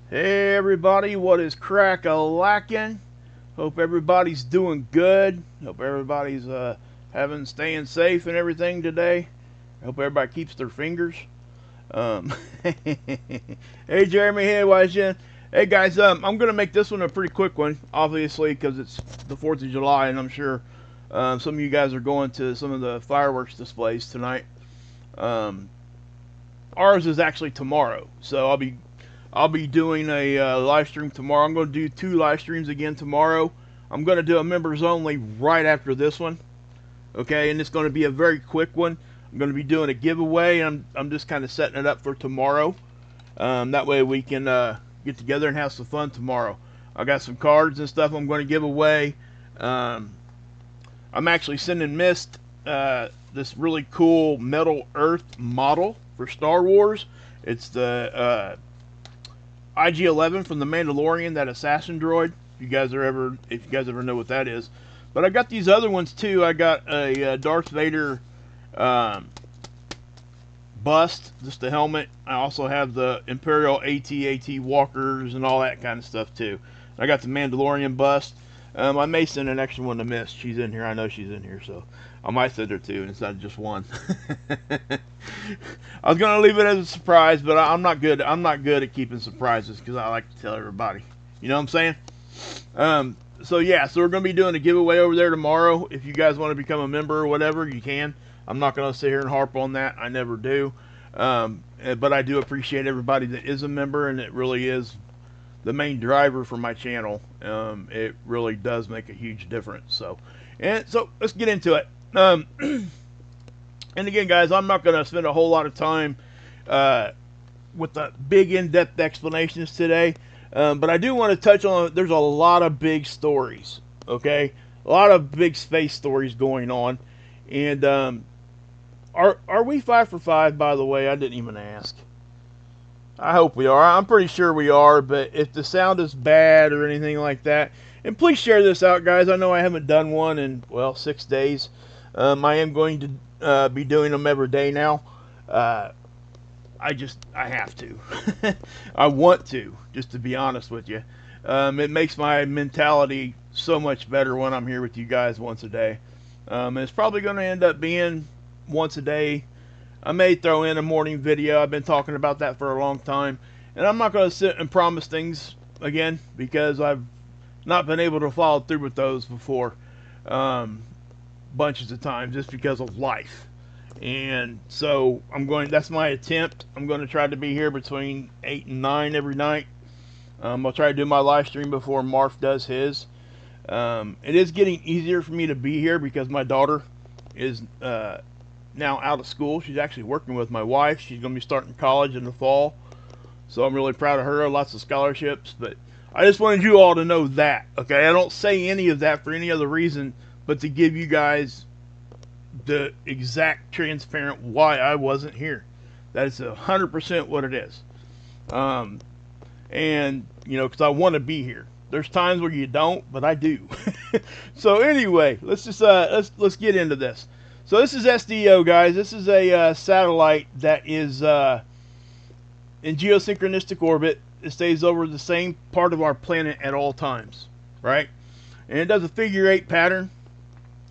Hey everybody, what is crack-a-lackin'? Hope everybody's doing good. Hope everybody's staying safe and everything today. I hope everybody keeps their fingers. Um, hey Jeremy, hey Wajin. Hey guys, I'm gonna make this one a pretty quick one, obviously, because it's the 4th of July, and I'm sure some of you guys are going to some of the fireworks displays tonight. Um, Ours is actually tomorrow, so I'll be doing a live stream tomorrow. I'm going to do 2 live streams again tomorrow. I'm going to do a members only right after this one, okay? And it's going to be a very quick one. I'm going to be doing a giveaway, and I'm just kind of setting it up for tomorrow. That way we can get together and have some fun tomorrow. I got some cards and stuff I'm going to give away. I'm actually sending Mist this really cool Metal Earth model for Star Wars. It's the IG-11 from the Mandalorian, that assassin droid. If you guys ever know what that is, but I got these other ones too. I got a Darth Vader bust, just the helmet. I also have the Imperial AT-AT walkers and all that kind of stuff too. I got the Mandalorian bust. I may send an extra one to Miss. She's in here. I know she's in here, so I might send her 2, and it's not just 1. I was gonna leave it as a surprise, but I'm not good. I'm not good at keeping surprises because I like to tell everybody. You know what I'm saying? So yeah, so we're gonna be doing a giveaway over there tomorrow. If you guys want to become a member or whatever, you can. I'm not gonna sit here and harp on that. I never do. But I do appreciate everybody that is a member, and it really is the main driver for my channel. It really does make a huge difference. So let's get into it. And again, guys, I'm not going to spend a whole lot of time with the big in-depth explanations today, but I do want to touch on, there's a lot of big stories, okay? A lot of big space stories going on. And are we 5 for 5, by the way? I didn't even ask. I hope we are. I'm pretty sure we are, but if the sound is bad or anything like that, and please share this out, guys. I know I haven't done one in, well, 6 days. I am going to be doing them every day now. I have to. I want to, just to be honest with you. It makes my mentality so much better when I'm here with you guys once a day. And it's probably going to end up being once a day. I may throw in a morning video. I've been talking about that for a long time. And I'm not going to sit and promise things again because I've not been able to follow through with those before. Bunches of times just because of life. And so that's my attempt. I'm going to try to be here between 8 and 9 every night. I'll try to do my live stream before Marf does his. It is getting easier for me to be here because my daughter is now out of school. She's actually working with my wife. She's going to be starting college in the fall. So I'm really proud of her. Lots of scholarships. But I just wanted you all to know that. Okay, I don't say any of that for any other reason but to give you guys the exact transparent why I wasn't here. That is 100% what it is. And you know, because I want to be here. There's times where you don't, but I do. So anyway, let's just let's get into this. So this is SDO, guys. This is a satellite that is in geosynchronistic orbit. It stays over the same part of our planet at all times, right? And it does a figure 8 pattern.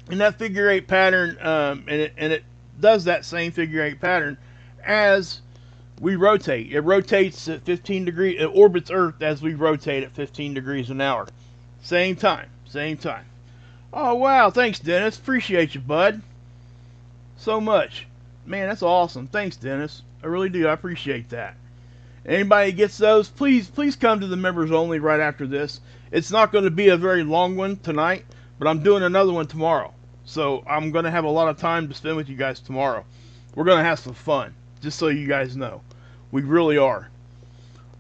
And that figure 8 pattern, and it does that same figure 8 pattern as we rotate. It rotates at 15 degrees. It orbits Earth as we rotate at 15 degrees an hour. Same time. Oh, wow. Thanks, Dennis. Appreciate you, bud. So much. Man, that's awesome. Thanks, Dennis. I really do. I appreciate that. Anybody that gets those, please come to the members only right after this. It's not going to be a very long one tonight, but I'm doing another one tomorrow. So I'm going to have a lot of time to spend with you guys tomorrow. We're going to have some fun, just so you guys know. We really are.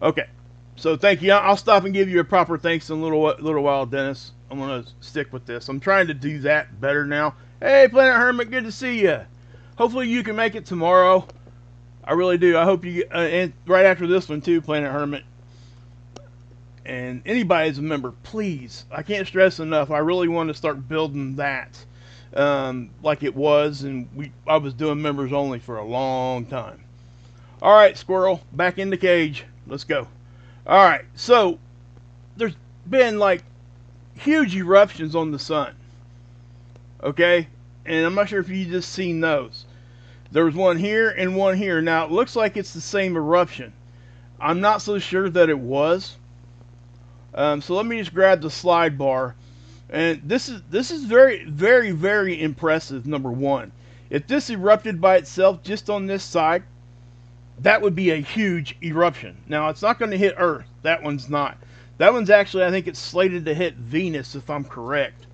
Okay, so thank you. I'll stop and give you a proper thanks in a little while, Dennis. I'm going to stick with this. I'm trying to do that better now. Hey, Planet Hermit, good to see you. Hopefully you can make it tomorrow. I really do. I hope you get, and right after this one too, Planet Hermit. And anybody is a member, please. I can't stress enough. I really want to start building that. Like it was, and I was doing members only for a long time. Alright, Squirrel, back in the cage. Let's go. All right, so there's been like huge eruptions on the sun. Okay, and I'm not sure if you just seen those. There was one here and one here. Now it looks like it's the same eruption. I'm not so sure that it was. So let me just grab the slide bar, and this is very very very impressive. Number one, if this erupted by itself just on this side, that would be a huge eruption. Now it's not going to hit Earth. That one's not. That one's actually, I think it's slated to hit Venus if I'm correct.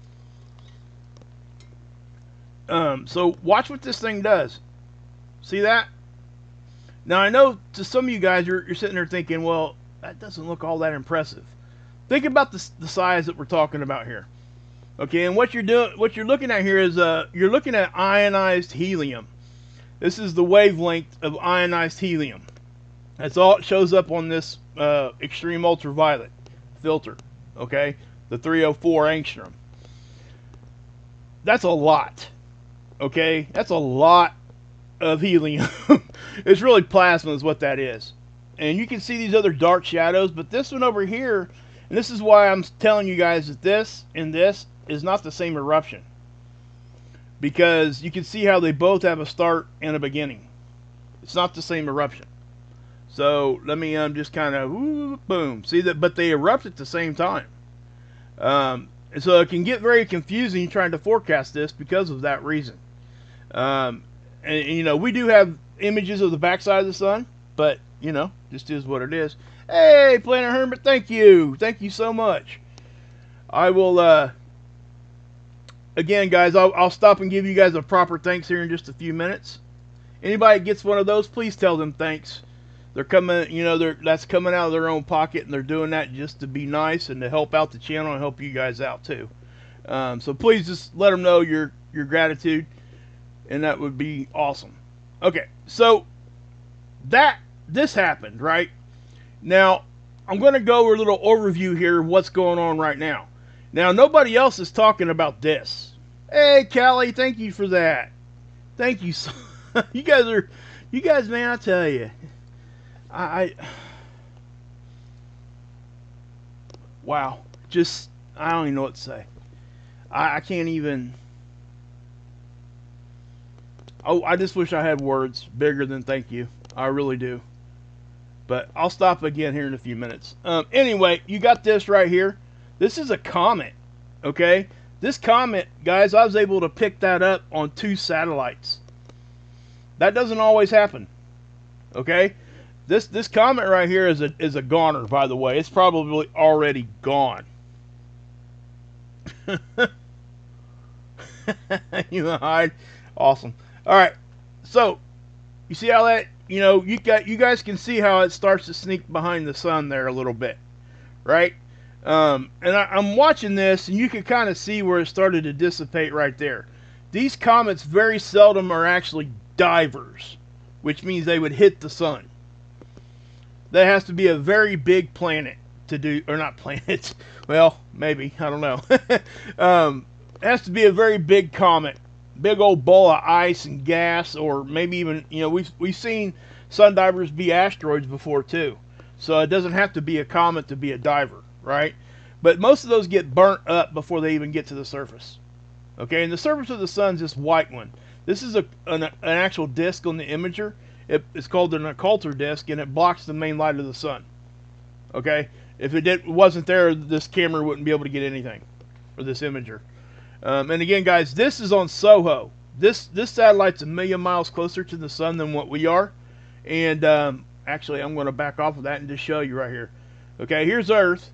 So watch what this thing does. See that? Now I know to some of you guys you're sitting there thinking, well, that doesn't look all that impressive. Think about the size that we're talking about here. Okay, and what you're looking at here is you're looking at ionized helium. This is the wavelength of ionized helium. That's all it shows up on this extreme ultraviolet filter. Okay, the 304 angstrom. That's a lot. Okay, that's a lot of helium. It's really plasma is what that is. And you can see these other dark shadows, but this one over here, and this is why I'm telling you guys that this and this is not the same eruption. Because you can see how they both have a start and a beginning. It's not the same eruption. So let me just kind of boom. See that, but they erupt at the same time. And so it can get very confusing trying to forecast this because of that reason. And you know, we do have images of the backside of the sun, but you know, just is what it is. Hey, Planet Hermit, thank you so much. I will again, guys, I'll stop and give you guys a proper thanks here in just a few minutes. Anybody that gets one of those, please tell them thanks. They're coming, you know, that's coming out of their own pocket, and they're doing that just to be nice and to help out the channel and help you guys out too. So please just let them know your gratitude, and that would be awesome. Okay, so this happened, right? Now, I'm going to go over a little overview here of what's going on right now. Now, nobody else is talking about this. Hey, Callie, thank you for that. Thank you. So you guys, man, I tell you, wow, just, I don't even know what to say. I can't even, I just wish I had words bigger than thank you. I really do. But I'll stop again here in a few minutes. Anyway, you got this right here. This is a comet, okay? This comet, guys, I was able to pick that up on 2 satellites. That doesn't always happen, okay? This comet right here is a goner, by the way. It's probably already gone. You know, hide. Awesome. All right. So, you see how that, you know, you guys can see how it starts to sneak behind the sun there a little bit, right? And I'm watching this, and you can kind of see where it started to dissipate right there. These comets very seldom are actually divers, which means they would hit the sun. That has to be a very big planet to do, or not planet. Well, maybe, I don't know. It has to be a very big comet, big old ball of ice and gas, or maybe even, you know, we've seen sun divers be asteroids before too. So it doesn't have to be a comet to be a diver, right? But most of those get burnt up before they even get to the surface. Okay, and the surface of the sun's this white one. This is an actual disk on the imager. It's called an occulter disk, and it blocks the main light of the sun. Okay, if it wasn't there, this camera wouldn't be able to get anything, or this imager. And again, guys, this is on SOHO. This satellite's 1,000,000 miles closer to the sun than what we are. And actually, I'm going to back off of that and just show you right here. Okay, here's Earth,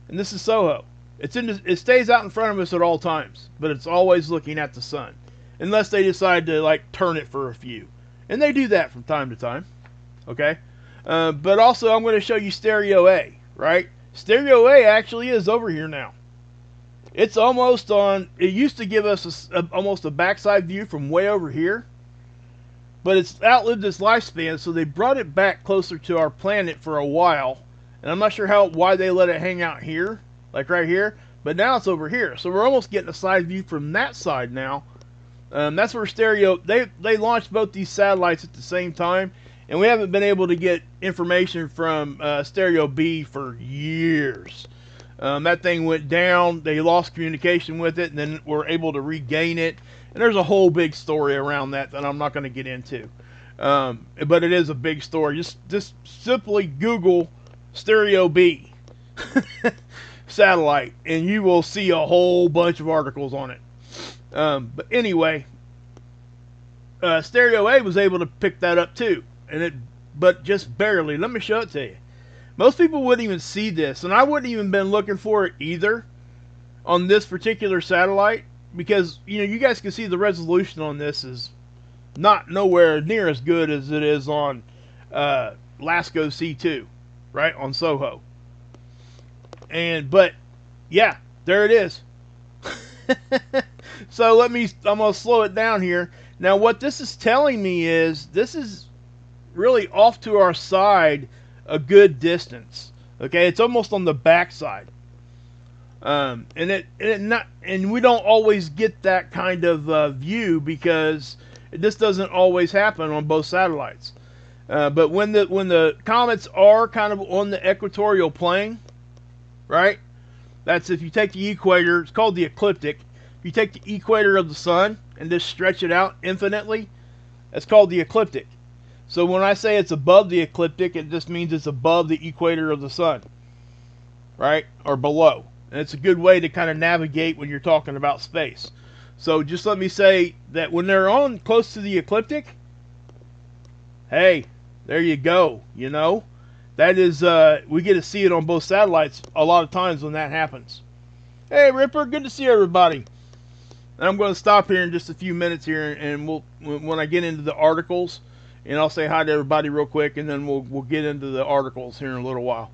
and this is SOHO. It stays out in front of us at all times, but it's always looking at the sun, unless they decide to like turn it for a few, and they do that from time to time. Okay, but also I'm going to show you Stereo A. Right, Stereo A actually is over here now. It's almost on. It used to give us almost a backside view from way over here, but it's outlived its lifespan, so they brought it back closer to our planet for a while. And I'm not sure why they let it hang out here, like right here, but now it's over here. So we're almost getting a side view from that side now. That's where Stereo, they launched both these satellites at the same time, And we haven't been able to get information from Stereo B for years. That thing went down. They lost communication with it, and then were able to regain it. And there's a whole big story around that I'm not going to get into. But it is a big story. Just simply Google Stereo B satellite, and you will see a whole bunch of articles on it. But anyway, Stereo A was able to pick that up too, but just barely. Let me show it to you. Most people wouldn't even see this, and I wouldn't even been looking for it either on this particular satellite, because you guys can see the resolution on this is not nowhere near as good as it is on Lasco C2, right, on Soho. But yeah, there it is. So I'm gonna slow it down here. Now what this is telling me is this is really off to our side a good distance. Okay, it's almost on the back side. And we don't always get that kind of view, because this doesn't always happen on both satellites. But when the comets are kind of on the equatorial plane, right? That's if you take the equator, it's called the ecliptic. If you take the equator of the sun and just stretch it out infinitely, that's called the ecliptic. So when I say it's above the ecliptic, it just means it's above the equator of the sun, right? Or below. And it's a good way to kind of navigate when you're talking about space. So just let me say that when they're on close to the ecliptic, hey, there you go, That is, we get to see it on both satellites a lot of times when that happens. Hey, Ripper, good to see everybody. And I'm going to stop here in just a few minutes here, and when I get into the articles, and I'll say hi to everybody real quick, and then we'll get into the articles here in a little while.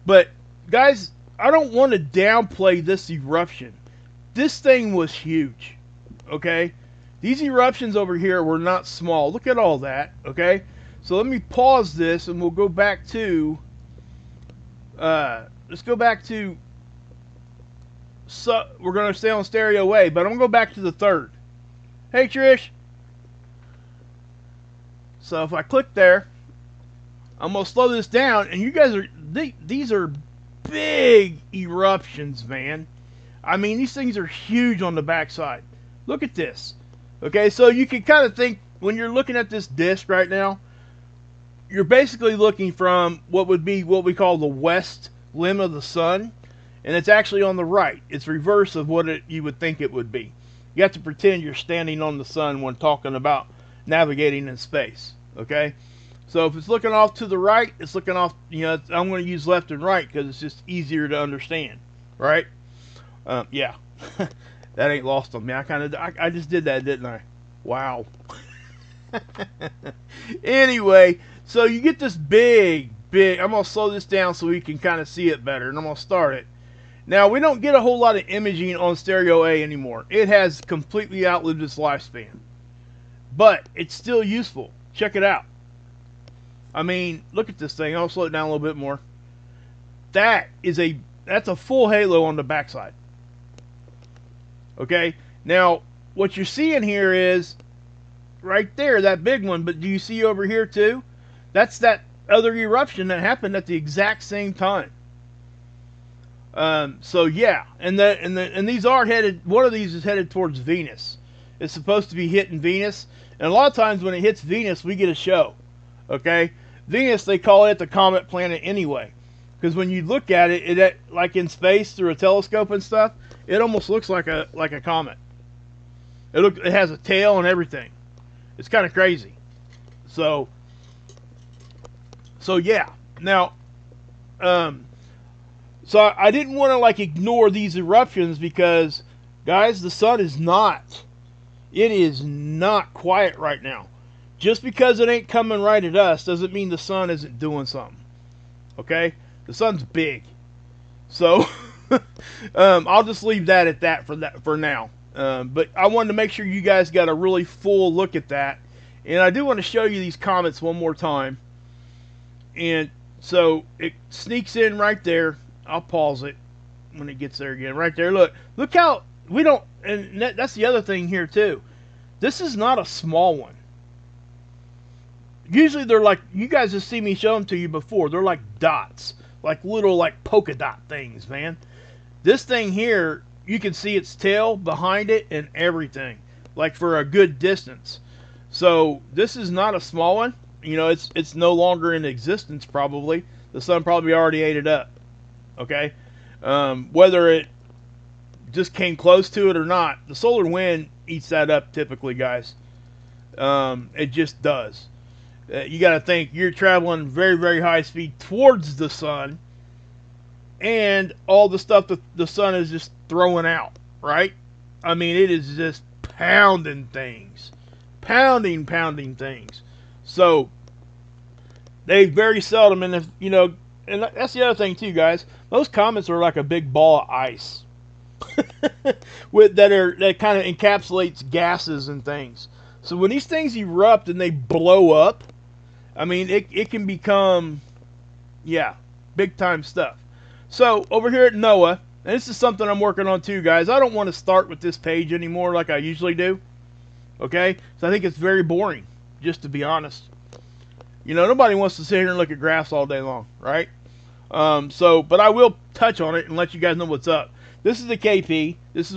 But guys, I don't want to downplay this eruption. This thing was huge. Okay, these eruptions over here were not small. Look at all that. Okay, so let me pause this, and we'll go back to. Let's go back to. So we're going to stay on Stereo A, but I'm going to go back to the third. Hey, Trish. So if I click there, I'm going to slow this down, and you guys are these are big eruptions, man. I mean, these things are huge on the backside. Look at this. Okay, so you can kind of think, when you're looking at this disc right now, you're basically looking from what would be what we call the west limb of the sun, and it's actually on the right. It's reverse of what you would think it would be. You have to pretend you're standing on the sun when talking about navigating in space. Okay, so if it's looking off to the right, it's looking off. I'm going to use left and right because it's just easier to understand, right? Yeah, that ain't lost on me. I just did that, didn't I? Wow. Anyway, so you get this big. I'm going to slow this down so we can kind of see it better, and I'm going to start it. Now, we don't get a whole lot of imaging on Stereo A anymore. It has completely outlived its lifespan. But it's still useful. Check it out. I mean, look at this thing. I'll slow it down a little bit more. That's a full halo on the backside. Okay? Now, what you're seeing here is right there, that big one, but do you see over here too? That's that other eruption that happened at the exact same time. So yeah, and these are headed. One of these is headed towards Venus. It's supposed to be hitting Venus, and a lot of times when it hits Venus, we get a show. Okay, Venus, they call it the comet planet anyway, because when you look at it, like in space through a telescope and stuff, it almost looks like a comet. It has a tail and everything. It's kind of crazy. So yeah. Now, so I didn't want to ignore these eruptions because, guys, the sun is not. It is not quiet right now. Just because it ain't coming right at us doesn't mean the sun isn't doing something. Okay? The sun's big. So I'll just leave that at that for now. But I wanted to make sure you guys got a really full look at that. And I do want to show you these comets one more time. And so it sneaks in right there. I'll pause it when it gets there again. Right there. Look how we don't. And that's the other thing here too. This is not a small one. usually they're like, you guys have seen me show them to you before. They're like dots, like little like polka dot things, man. This thing here, you can see its tail behind it and everything, like for a good distance. So this is not a small one. You know, it's no longer in existence probably. The sun probably already ate it up. Okay, whether it just came close to it or not, the solar wind eats that up typically, guys. It just does. You got to think you're traveling very, very high speed towards the sun, and all the stuff that the sun is just throwing out, right? I mean, it is just pounding things, pounding things. So they very seldom, and if you know, and that's the other thing too, guys. Most comets are like a big ball of ice that kind of encapsulates gases and things. So when these things erupt and they blow up, I mean, it can become, yeah, big time stuff. So over here at NOAA, and this is something I'm working on too, guys. I don't want to start with this page anymore like I usually do. Okay? So I think it's very boring, just to be honest. You know, nobody wants to sit here and look at graphs all day long, right? But I will touch on it and let you guys know what's up. This is the KP. This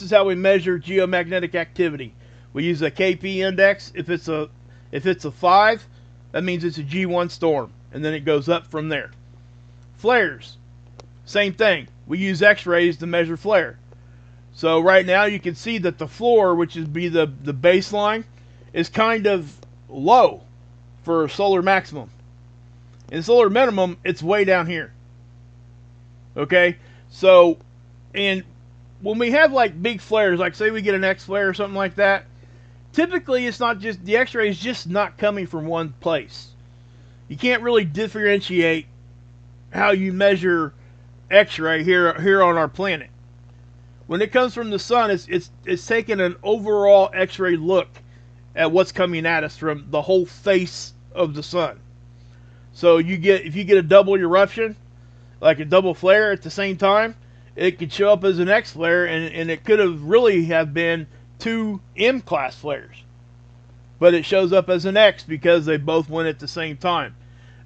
is how we measure geomagnetic activity. We use a KP index. If it's a 5, that means it's a G1 storm, and then it goes up from there. Flares, same thing. We use X-rays to measure flare. So right now you can see that the floor, which is the baseline, is kind of low for solar maximum. In solar minimum, it's way down here. Okay, so and when we have like big flares, like say we get an X flare or something like that, typically it's not just the X-ray is just not coming from one place. You can't really differentiate how you measure X-ray here on our planet. When it comes from the sun, it's taking an overall X-ray look at what's coming at us from the whole face of the sun. So if you get a double eruption, like a double flare at the same time, it could show up as an X flare, and it could have really have been 2 M class flares, but it shows up as an X because they both went at the same time.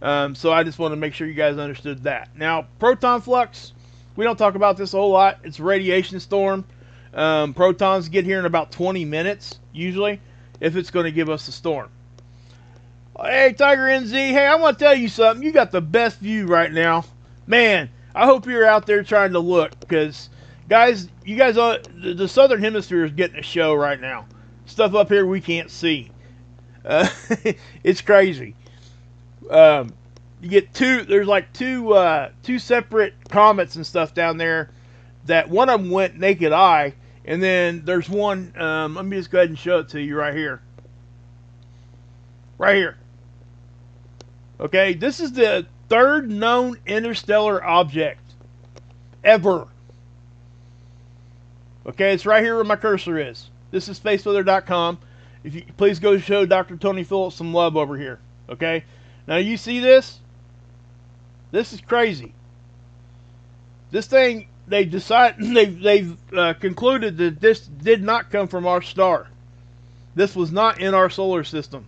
So I just want to make sure you guys understood that. Now, proton flux, we don't talk about this a whole lot. It's a radiation storm. Protons get here in about 20 minutes usually, if it's going to give us a storm. Hey, Tiger NZ, hey, I want to tell you something. You got the best view right now. Man, I hope you're out there trying to look, because, guys, you guys, the Southern Hemisphere is getting a show right now. Stuff up here we can't see. It's crazy. You get there's like two separate comets and stuff down there, that one of them went naked eye, and then there's one, let me just go ahead and show it to you right here. Right here. Okay, this is the 3rd known interstellar object ever. Okay, it's right here where my cursor is. This is spaceweather.com. If you please go show Dr. Tony Phillips some love over here. Okay, now you see this? This is crazy. This thing, they've concluded that this did not come from our star. This was not in our solar system.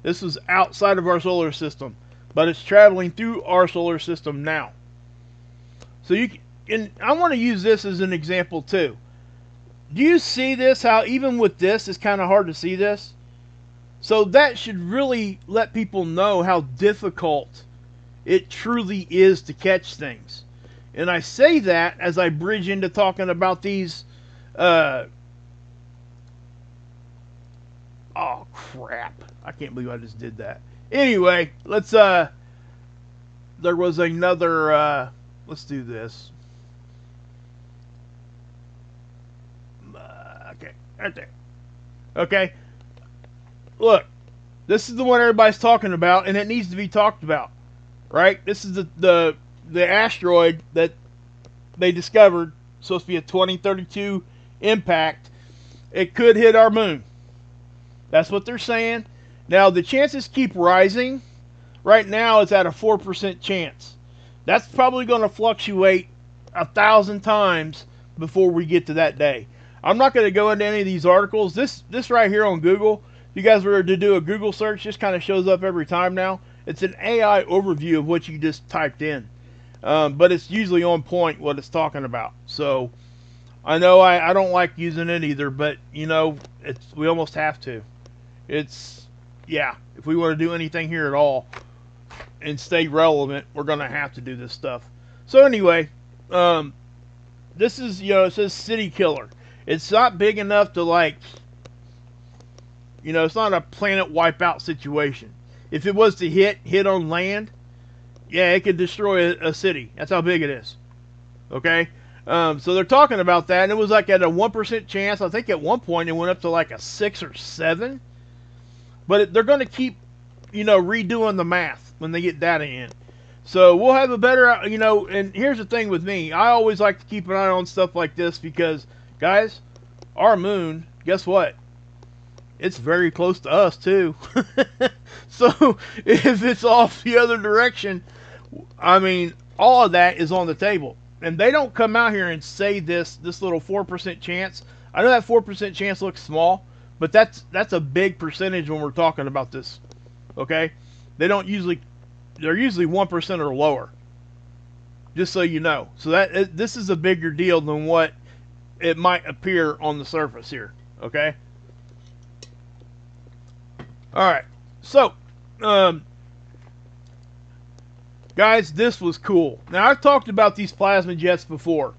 This was outside of our solar system, but it's traveling through our solar system now. So and I want to use this as an example too. Do you see this? How even with this, it's kind of hard to see this. So that should really let people know how difficult it truly is to catch things. And I say that as I bridge into talking about these. Oh crap! I can't believe I just did that. Anyway, let's. There was another. Let's do this. Okay, right there. Okay. Look, this is the one everybody's talking about, and it needs to be talked about, right? This is the asteroid that they discovered, supposed to be a 2032 impact. It could hit our moon. That's what they're saying. Now, the chances keep rising. Right now, it's at a 4% chance. That's probably going to fluctuate 1,000 times before we get to that day. I'm not going to go into any of these articles. This right here on Google you guys were to do a Google search, just kind of shows up every time now. It's an AI overview of what you just typed in. But it's usually on point what it's talking about. So I know I don't like using it either, but you know, we almost have to. Yeah, if we want to do anything here at all and stay relevant, we're going to have to do this stuff. So anyway, this is, you know, it says city killer. It's not big enough to, like, you know, it's not a planet wipeout situation. If it was to hit on land, yeah, it could destroy a city. That's how big it is. Okay? So they're talking about that, and it was like at a 1% chance. I think at one point it went up to like a 6 or 7. But they're going to keep, you know, redoing the math when they get data in. So we'll have a better, you know, and here's the thing with me. I always like to keep an eye on stuff like this because, guys, our moon, guess what? It's very close to us, too. So if it's off the other direction, I mean, all of that is on the table. And they don't come out here and say this little 4% chance. I know that 4% chance looks small, but that's a big percentage when we're talking about this. Okay? They're usually 1% or lower. Just so you know. So this is a bigger deal than what it might appear on the surface here. Okay? Alright. So, guys, this was cool. Now, I've talked about these plasma jets before.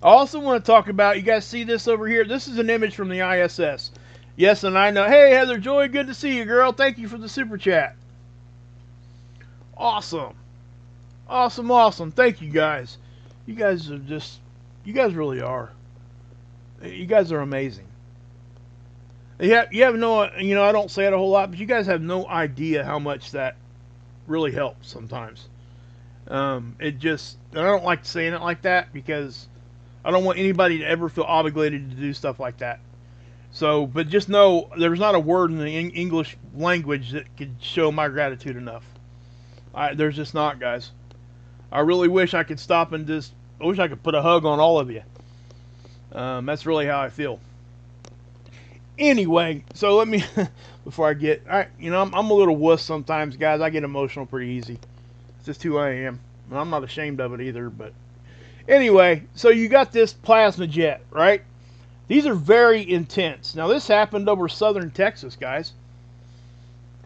I also want to talk about, you guys see this over here? This is an image from the ISS. Yes, and I know. Hey, Heather Joy, good to see you, girl. Thank you for the super chat. Awesome. Awesome, awesome. Thank you, guys. You guys are just, you guys really are. You guys are amazing. You have no, you know, I don't say it a whole lot, but you guys have no idea how much that really helps sometimes. It just, and I don't like saying it like that because I don't want anybody to ever feel obligated to do stuff like that. So, but just know there's not a word in the English language that could show my gratitude enough. There's just not, guys. I really wish I could stop and just, I wish I could put a hug on all of you. That's really how I feel. Anyway, so let me, before I get, you know, I'm a little wuss sometimes, guys. I get emotional pretty easy. It's just who I am. And I'm not ashamed of it either, but anyway, so you got this plasma jet, right? These are very intense. Now, this happened over southern Texas, guys.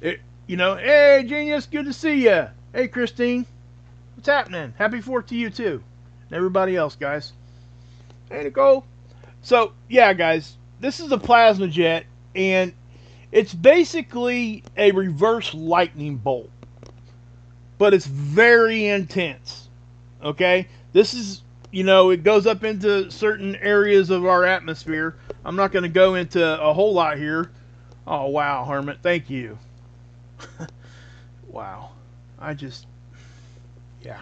You know, hey, Genius, good to see ya. Hey, Christine, what's happening? Happy 4th to you, too. And everybody else, guys. Hey, Nicole. So, yeah, guys, this is a plasma jet, and it's basically a reverse lightning bolt. But it's very intense, okay? This is, you know, it goes up into certain areas of our atmosphere. I'm not going to go into a whole lot here. Oh, wow, Hermit, thank you. Wow. Yeah.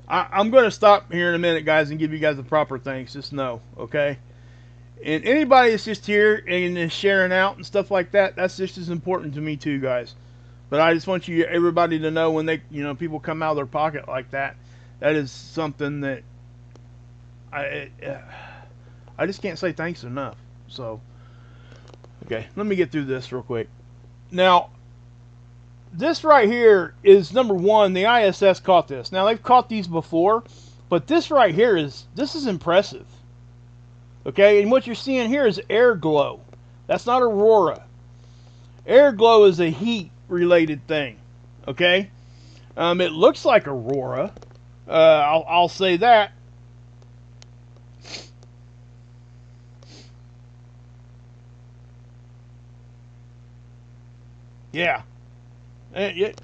I'm going to stop here in a minute, guys, and give you guys the proper thanks. Just know, okay? And anybody that's just here and is sharing out and stuff like that, that's just as important to me too, guys. But I just want everybody to know when they, you know, people come out of their pocket like that, that is something that I just can't say thanks enough. So, okay, let me get through this real quick. Now, this right here is number one. The ISS caught this. Now they've caught these before, but this right here is impressive. Okay, and what you're seeing here is air glow. That's not aurora. Air glow is a heat-related thing. Okay, it looks like aurora. I'll say that. Yeah.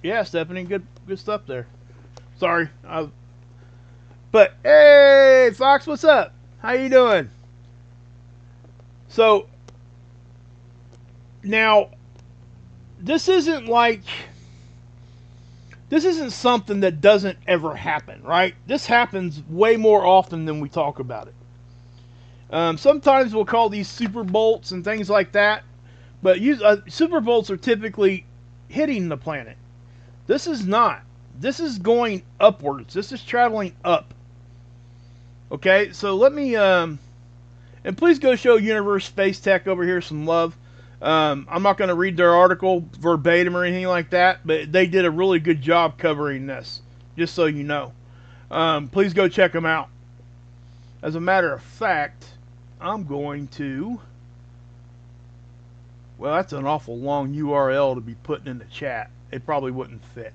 Yeah, Stephanie, good stuff there. Sorry, but hey, Fox, what's up? How you doing? So now, this isn't something that doesn't ever happen, right? This happens way more often than we talk about it. Sometimes we'll call these super bolts and things like that, but super bolts are typically hitting the planet. This is not. This is going upwards. This is traveling up. Okay, so let me and please go show Universe Space Tech over here some love. I'm not going to read their article verbatim or anything like that, but they did a really good job covering this, just so you know. Please go check them out. As a matter of fact, I'm going to... Well, that's an awful long URL to be putting in the chat. It probably wouldn't fit.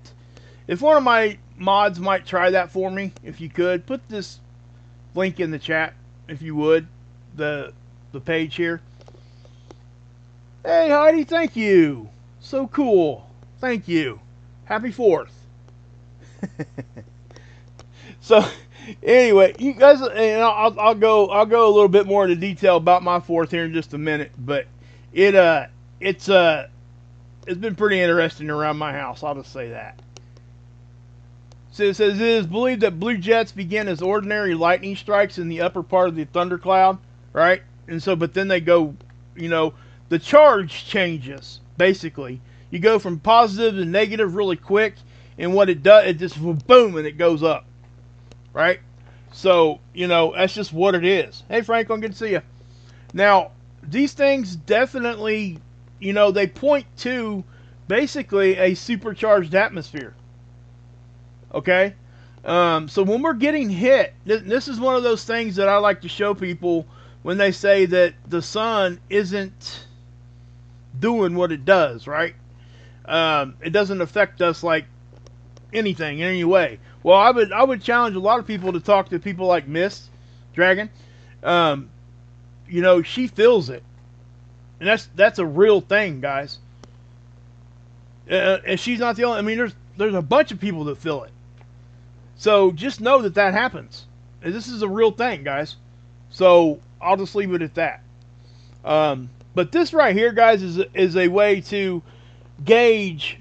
If one of my mods might try that for me, if you could, put this link in the chat, if you would, the page here. Hey, Heidi, thank you. So cool. Thank you. Happy 4th. So, anyway, you guys, and I'll go a little bit more into detail about my 4th here in just a minute, but it's been pretty interesting around my house. I'll just say that. So it says, it is believed that blue jets begin as ordinary lightning strikes in the upper part of the thundercloud, right? And so, but then they go, you know, the charge changes, basically. You go from positive to negative really quick, and what it does, it just boom, and it goes up, right? So, you know, that's just what it is. Hey, Franklin, good to see you. Now, these things definitely, you know, they point to basically a supercharged atmosphere. Okay? So when we're getting hit, this is one of those things that I like to show people when they say that the sun isn't doing what it does, right? It doesn't affect us like anything in any way. Well, I would challenge a lot of people to talk to people like Miss Dragon. You know, she feels it. And that's a real thing, guys. And she's not the only... I mean, there's a bunch of people that feel it. So just know that that happens. And this is a real thing, guys. So I'll just leave it at that. But this right here, guys, is a way to gauge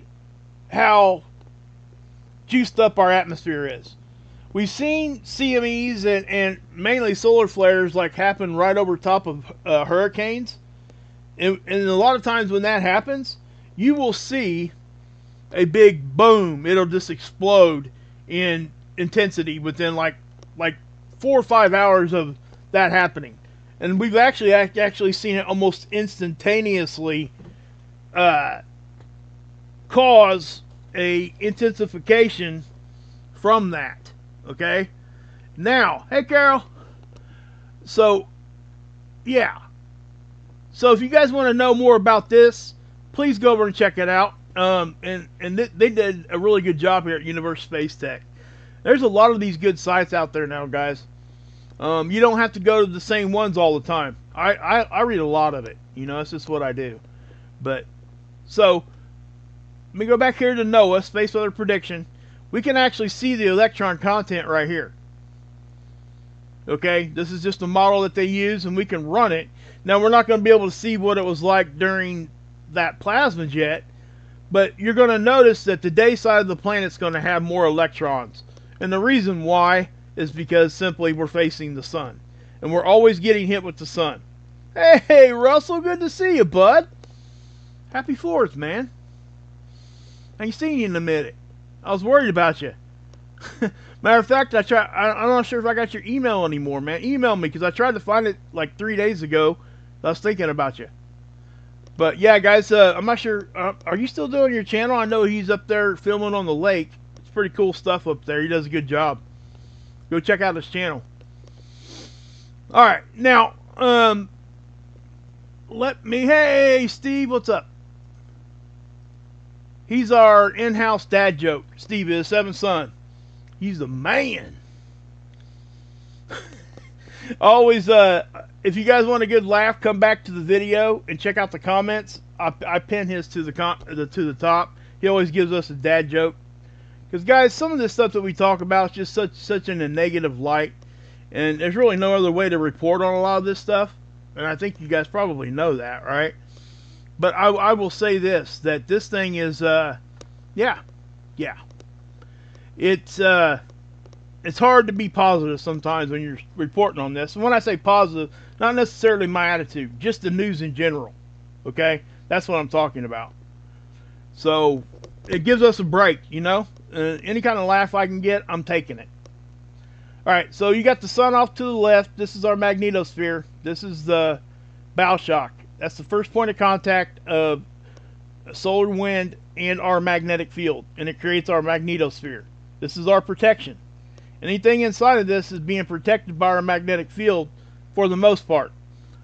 how juiced up our atmosphere is. We've seen CMEs and mainly solar flares like happen right over top of hurricanes. And a lot of times when that happens, you will see a big boom. It'll just explode in intensity within like 4 or 5 hours of that happening. And we've actually seen it almost instantaneously cause a intensification from that. Okay? Now, hey Carol. So, yeah. So if you guys want to know more about this, please go over and check it out. And they did a really good job here at Universe Space Tech. There's a lot of these good sites out there now, guys. You don't have to go to the same ones all the time. I read a lot of it. You know, that's just what I do. But, so, let me go back here to NOAA, Space Weather Prediction. We can actually see the electron content right here. Okay, this is just a model that they use, and we can run it. Now, we're not going to be able to see what it was like during that plasma jet, but you're going to notice that the day side of the planet's going to have more electrons. And the reason why is because simply we're facing the sun. And we're always getting hit with the sun. Hey, Russell, good to see you, bud. Happy 4th, man. I ain't seen you in a minute. I was worried about you. Matter of fact, I'm not sure if I got your email anymore, man. Email me, because I tried to find it like 3 days ago. I was thinking about you. But yeah, guys, I'm not sure. Are you still doing your channel? I know he's up there filming on the lake. It's pretty cool stuff up there. He does a good job. Go check out his channel. Alright, now, hey, Steve, what's up? He's our in-house dad joke. Steve is 7th son. He's the man. Always, if you guys want a good laugh, come back to the video and check out the comments. I pin his to the top. He always gives us a dad joke. Because, guys, some of this stuff that we talk about is just such in a negative light. And there's really no other way to report on a lot of this stuff. And I think you guys probably know that, right? But I will say this, that this thing is, yeah. It's hard to be positive sometimes when you're reporting on this. And when I say positive, not necessarily my attitude, just the news in general. Okay? That's what I'm talking about. So, it gives us a break, you know? Any kind of laugh I can get, I'm taking it. Alright, so you got the sun off to the left. This is our magnetosphere. This is the bow shock. That's the first point of contact of solar wind and our magnetic field, and it creates our magnetosphere. This is our protection. Anything inside of this is being protected by our magnetic field for the most part.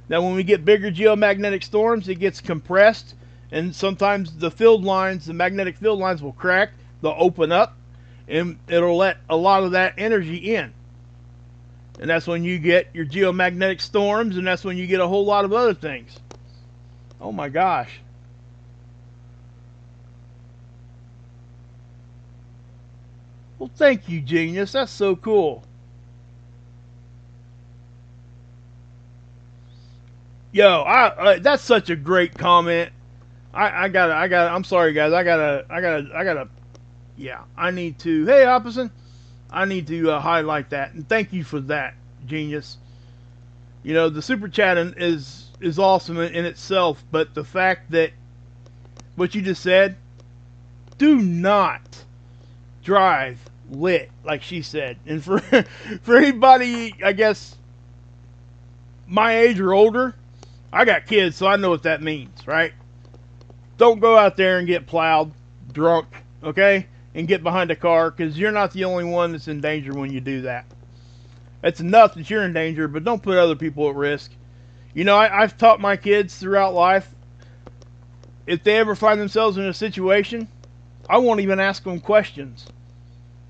Now when we get bigger geomagnetic storms, it gets compressed, and sometimes the field lines, the magnetic field lines will crack, they'll open up, and it'll let a lot of that energy in. And that's when you get your geomagnetic storms, and that's when you get a whole lot of other things. Oh my gosh. Well, thank you, genius. That's so cool. Yo, that's such a great comment. I'm sorry, guys. Yeah, I need to. Hey, Opposite. I need to highlight that, and thank you for that, genius. You know, the super chat is awesome in itself, but the fact that what you just said, do not drive lit, like she said. And for for anybody, I guess my age or older, I got kids, so I know what that means, right? Don't go out there and get plowed drunk, okay? And get behind a car, because you're not the only one that's in danger when you do that. It's enough that you're in danger, but don't put other people at risk. You know, I've taught my kids throughout life, if they ever find themselves in a situation, I won't even ask them questions.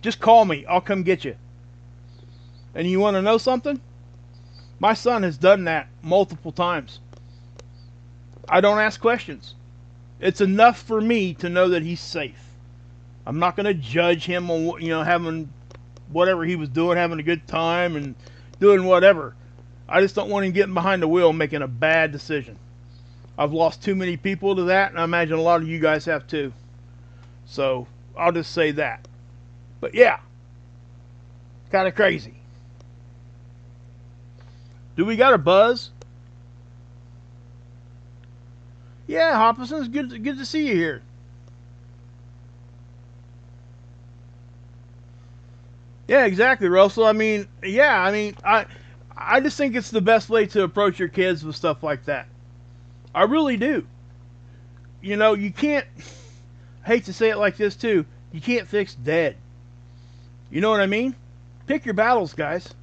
Just call me. I'll come get you. And you want to know something? My son has done that multiple times. I don't ask questions. It's enough for me to know that he's safe. I'm not going to judge him on, you know, having whatever he was doing, having a good time and doing whatever. I just don't want him getting behind the wheel and making a bad decision. I've lost too many people to that, and I imagine a lot of you guys have too. So I'll just say that. But yeah, kind of crazy. Do we got a buzz? Yeah, Hopperson, it's good to see you here. Yeah, exactly, Russell. I mean, yeah, I just think it's the best way to approach your kids with stuff like that. I really do. You know, you can't, I hate to say it like this too, you can't fix dead. You know what I mean? Pick your battles, guys.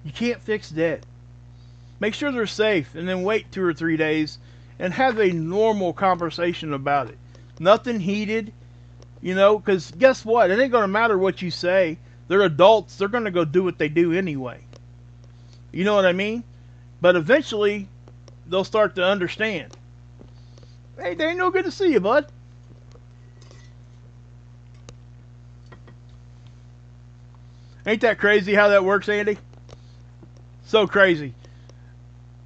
You can't fix dead. Make sure they're safe, and then wait 2 or 3 days and have a normal conversation about it. Nothing heated, you know, because guess what? It ain't going to matter what you say. They're adults. They're going to go do what they do anyway. You know what I mean? But eventually, they'll start to understand. Hey, Daniel, good to see you, bud. Ain't that crazy how that works, Andy? So crazy.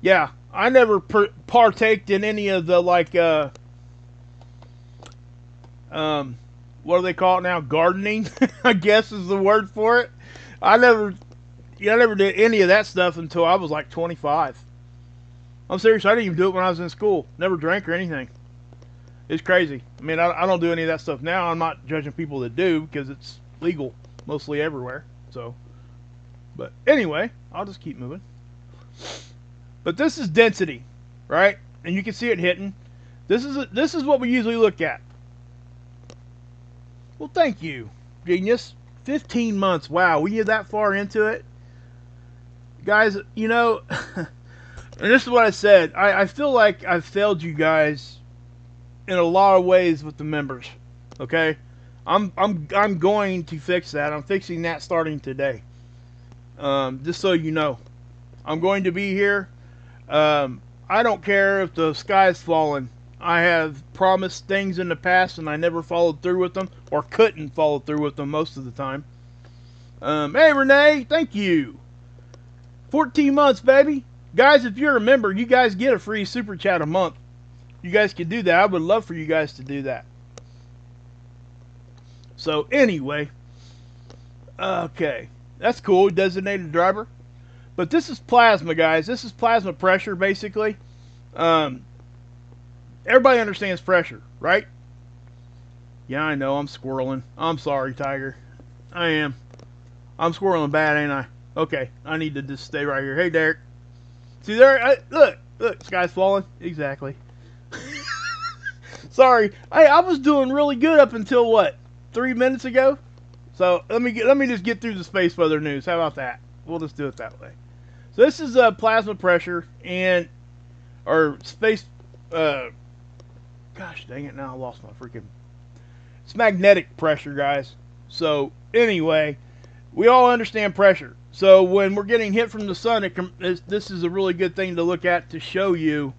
Yeah, I never partaked in any of the, like, what do they call it now? Gardening, I guess is the word for it. I never did any of that stuff until I was like 25. I'm serious. I didn't even do it when I was in school. Never drank or anything. It's crazy. I mean, I don't do any of that stuff now. I'm not judging people that do because it's legal mostly everywhere. So, but anyway, I'll just keep moving. But this is density, right? And you can see it hitting. This is what we usually look at. Well, thank you, genius. 15 months. Wow, we get that far into it, guys. You know, and this is what I said. I feel like I've failed you guys in a lot of ways with the members. Okay. I'm going to fix that. I'm fixing that starting today. Just so you know, I'm going to be here. I don't care if the sky's falling. I have promised things in the past and I never followed through with them, or couldn't follow through with them most of the time. Hey Renee, thank you. 14 months, baby. Guys, if you're a member, you guys get a free super chat a month. You guys can do that. I would love for you guys to do that. So anyway, okay, that's cool, designated driver. But this is plasma, guys. This is plasma pressure, basically. Everybody understands pressure, right? Yeah, I know, I'm squirreling. I'm sorry, Tiger. I am. I'm squirreling bad, ain't I? Okay, I need to just stay right here. Hey, Derek. See there? Look, Look, sky's falling. Exactly. Sorry, I was doing really good up until what, 3 minutes ago. So let me just get through the space weather news. How about that? We'll just do it that way. So this is plasma pressure and or space. Gosh dang it! Now I lost my freaking. It's magnetic pressure, guys. So anyway, we all understand pressure. So when we're getting hit from the sun, this is a really good thing to look at to show you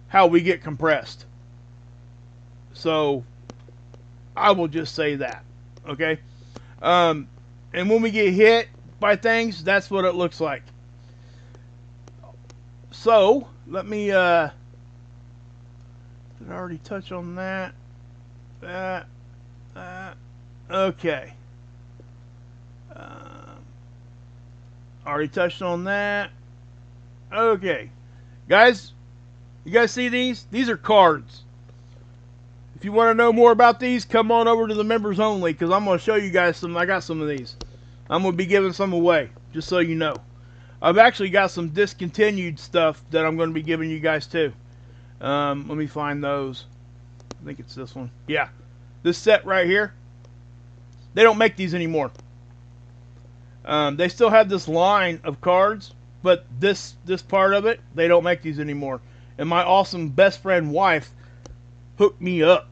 how we get compressed. So I will just say that, okay? And when we get hit by things, that's what it looks like. So let me. Did I already touch on that? Okay. Already touched on that. Okay. Guys, you guys see these? These are cards. If you want to know more about these, come on over to the members only, because I'm going to show you guys some. I got some of these. I'm going to be giving some away, just so you know. I've actually got some discontinued stuff that I'm going to be giving you guys too. Let me find those. I think it's this one. Yeah. This set right here. They don't make these anymore. They still have this line of cards, but this part of it, they don't make these anymore. And my awesome best friend wife hooked me up.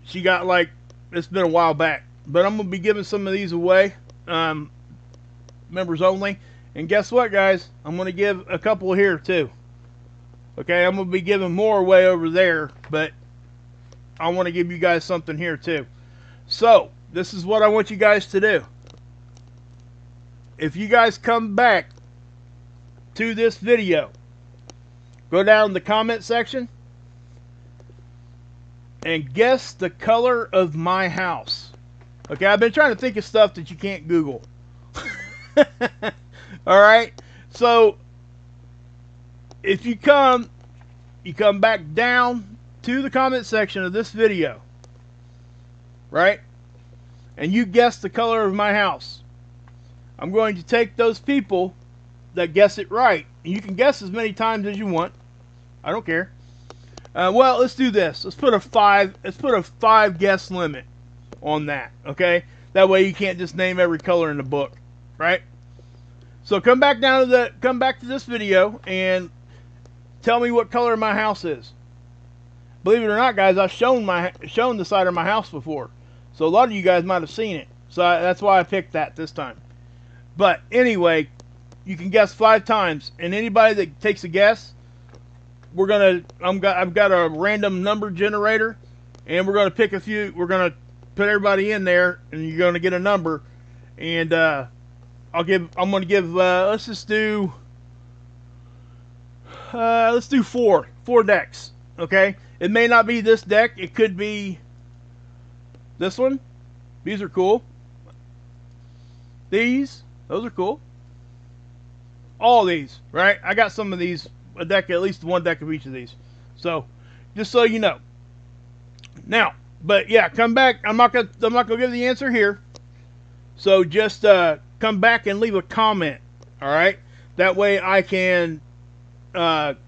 She got, like, it's been a while back, but I'm gonna be giving some of these away, members only. And guess what, guys? I'm gonna give a couple here too. Okay, I'm gonna be giving more away over there, but I want to give you guys something here too. So this is what I want you guys to do. If you guys come back to this video, go down in the comment section and guess the color of my house. Okay, I've been trying to think of stuff that you can't Google. Alright, so if you come back down to the comment section of this video, right, and you guess the color of my house, I'm going to take those people that guess it right, and you can guess as many times as you want. I don't care. Well, let's do this. Let's put a 5 guess limit on that. Okay, that way you can't just name every color in the book, right? So come back to this video and tell me what color my house is. Believe it or not, guys, I've shown the side of my house before, so a lot of you guys might have seen it. So that's why I picked that this time. But anyway, you can guess 5 times, and anybody that takes a guess, I've got a random number generator, and we're gonna pick a few. We're gonna put everybody in there, and you're gonna get a number, and I'm gonna give. Let's just do. Let's do 4 decks. Okay, it may not be this deck. It could be this one. These are cool. Those are cool. All these, right? I got some of these. A deck, at least one deck of each of these. So, just so you know. Now, but yeah, come back. I'm not gonna give the answer here. So just come back and leave a comment. All right. That way I can. And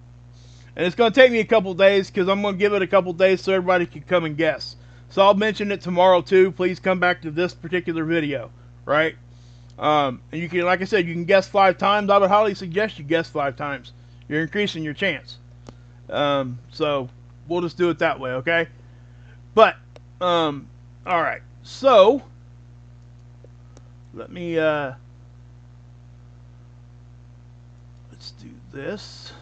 it's gonna take me a couple days because I'm gonna give it a couple days so everybody can come and guess. So I'll mention it tomorrow too. Please come back to this particular video, right? And you can, like I said, you can guess 5 times. I would highly suggest you guess 5 times. You're increasing your chance. So we'll just do it that way, okay? But all right. So let me let's do this.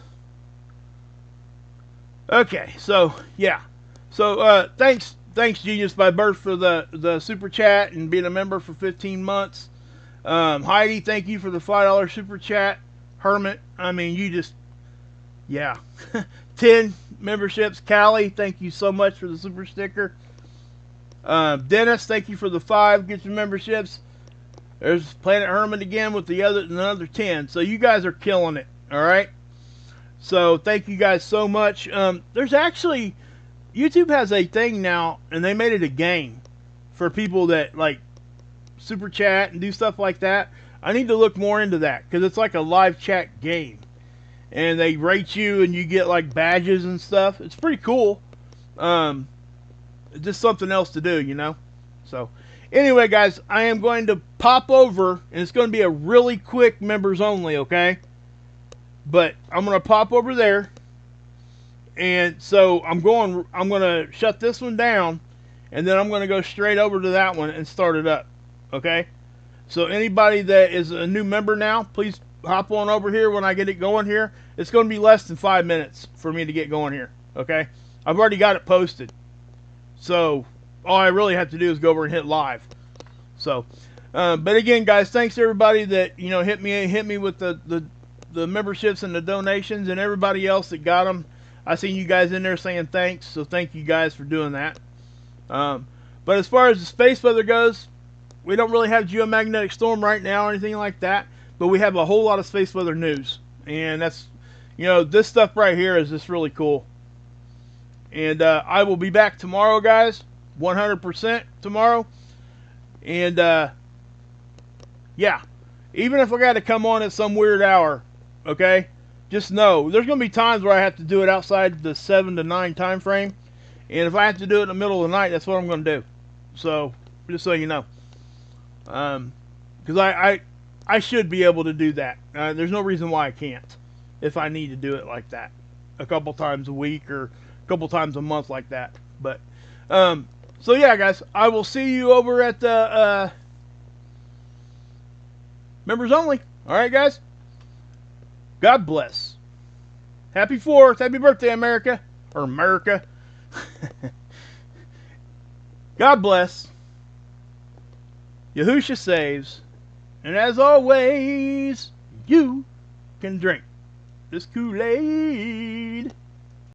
Okay. So yeah. So thanks Genius by Birth for the super chat and being a member for 15 months. Heidi, thank you for the $5 super chat. Hermit, I mean, you just. Yeah. 10 memberships. Callie, thank you so much for the super sticker. Dennis, thank you for the 5. Get your memberships. There's Planet Herman again with another 10. So you guys are killing it. Alright? So thank you guys so much. There's actually, YouTube has a thing now, and they made it a game for people that like super chat and do stuff like that. I need to look more into that because it's like a live chat game. and they rate you, and you get like badges and stuff. It's pretty cool. Just something else to do, you know. So anyway, guys, I am going to pop over, and it's going to be a really quick members only, okay? But I'm going to pop over there, and so I'm going to shut this one down, and then I'm going to go straight over to that one and start it up, okay? So anybody that is a new member now, please hop on over here when I get it going here. It's going to be less than 5 minutes for me to get going here, okay? I've already got it posted. So all I really have to do is go over and hit live. So, but again, guys, thanks to everybody that, you know, hit me with the memberships and the donations, and everybody else that got them. I seen you guys in there saying thanks, so thank you guys for doing that. But as far as the space weather goes, we don't really have geomagnetic storm right now or anything like that, but we have a whole lot of space weather news, and that's, you know, this stuff right here is just really cool. And I will be back tomorrow, guys, 100% tomorrow. And yeah, even if I got to come on at some weird hour, okay, just know there's going to be times where I have to do it outside the 7 to 9 time frame, and if I have to do it in the middle of the night, that's what I'm going to do. So just so you know, because I should be able to do that. There's no reason why I can't if I need to do it like that a couple times a week or a couple times a month like that. But so yeah, guys, I will see you over at the members only. All right, guys. God bless. Happy 4th. Happy birthday, America. Or America. God bless. Yahusha saves. And as always, you can drink this Kool-Aid.